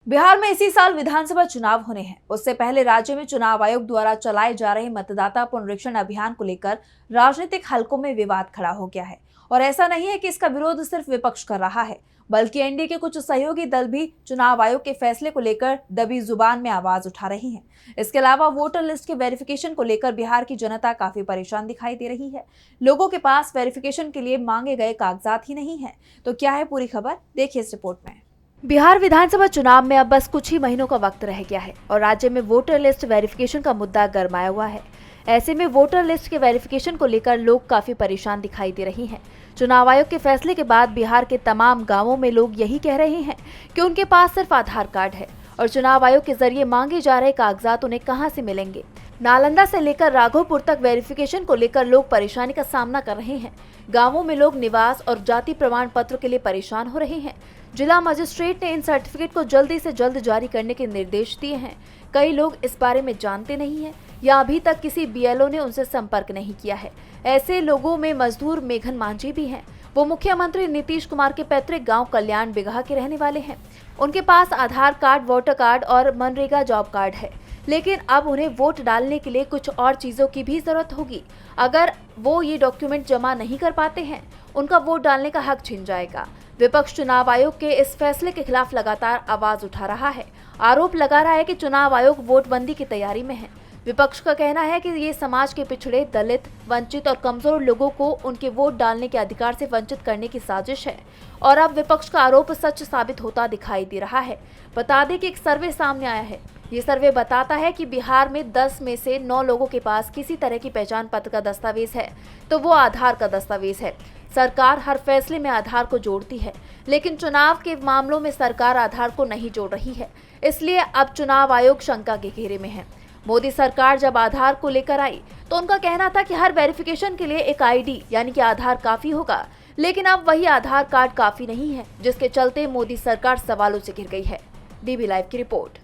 बिहार में इसी साल विधानसभा चुनाव होने हैं। उससे पहले राज्य में चुनाव आयोग द्वारा चलाए जा रहे मतदाता पुनरीक्षण अभियान को लेकर राजनीतिक हलकों में विवाद खड़ा हो गया है। और ऐसा नहीं है कि इसका विरोध सिर्फ विपक्ष कर रहा है, बल्कि एनडीए के कुछ सहयोगी दल भी चुनाव आयोग के फैसले को लेकर दबी जुबान में आवाज उठा रही हैं। इसके अलावा वोटर लिस्ट के वेरिफिकेशन को लेकर बिहार की जनता काफी परेशान दिखाई दे रही है। लोगों के पास वेरिफिकेशन के लिए मांगे गए कागजात ही नहीं है। तो क्या है पूरी खबर, देखिए इस रिपोर्ट में। बिहार विधानसभा चुनाव में अब बस कुछ ही महीनों का वक्त रह गया है और राज्य में वोटर लिस्ट वेरिफिकेशन का मुद्दा गरमाया हुआ है। ऐसे में वोटर लिस्ट के वेरिफिकेशन को लेकर लोग काफी परेशान दिखाई दे रहे हैं। चुनाव आयोग के फैसले के बाद बिहार के तमाम गांवों में लोग यही कह रहे हैं कि उनके पास सिर्फ आधार कार्ड है और चुनाव आयोग के जरिए मांगे जा रहे कागजात उन्हें कहां से मिलेंगे। नालंदा से लेकर राघोपुर तक वेरिफिकेशन को लेकर लोग परेशानी का सामना कर रहे हैं। गांवों में लोग निवास और जाति प्रमाण पत्र के लिए परेशान हो रहे हैं। जिला मजिस्ट्रेट ने इन सर्टिफिकेट को जल्दी से जल्द जारी करने के निर्देश दिए हैं। कई लोग इस बारे में जानते नहीं हैं या अभी तक किसी बीएलओ ने उनसे संपर्क नहीं किया है। ऐसे लोगों में मजदूर मेघन मांझी भी हैं। वो मुख्यमंत्री नीतीश कुमार के पैतृक गांव कल्याण बिगहा के रहने वाले हैं। उनके पास आधार कार्ड, वोटर कार्ड और मनरेगा जॉब कार्ड है, लेकिन अब उन्हें वोट डालने के लिए कुछ और चीजों की भी जरूरत होगी। अगर वो ये डॉक्यूमेंट जमा नहीं कर पाते हैं, उनका वोट डालने का हक छिन जाएगा। विपक्ष चुनाव आयोग के इस फैसले के खिलाफ लगातार आवाज उठा रहा है। आरोप लगा रहा है कि चुनाव आयोग वोटबंदी की तैयारी में है। विपक्ष का कहना है कि ये समाज के पिछड़े, दलित, वंचित और कमजोर लोगों को उनके वोट डालने के अधिकार से वंचित करने की साजिश है। और अब विपक्ष का आरोप सच साबित होता दिखाई दे रहा है। बता दें कि एक सर्वे सामने आया है। ये सर्वे बताता है कि बिहार में 10 में से 9 लोगों के पास किसी तरह की पहचान पत्र का दस्तावेज है, तो वो आधार का दस्तावेज है। सरकार हर फैसले में आधार को जोड़ती है, लेकिन चुनाव के मामलों में सरकार आधार को नहीं जोड़ रही है। इसलिए अब चुनाव आयोग शंका के घेरे में है। मोदी सरकार जब आधार को लेकर आई तो उनका कहना था कि हर वेरिफिकेशन के लिए एक आईडी यानी कि आधार काफी होगा, लेकिन अब वही आधार कार्ड काफी नहीं है, जिसके चलते मोदी सरकार सवालों से घिर गई है। डीबी लाइव की रिपोर्ट।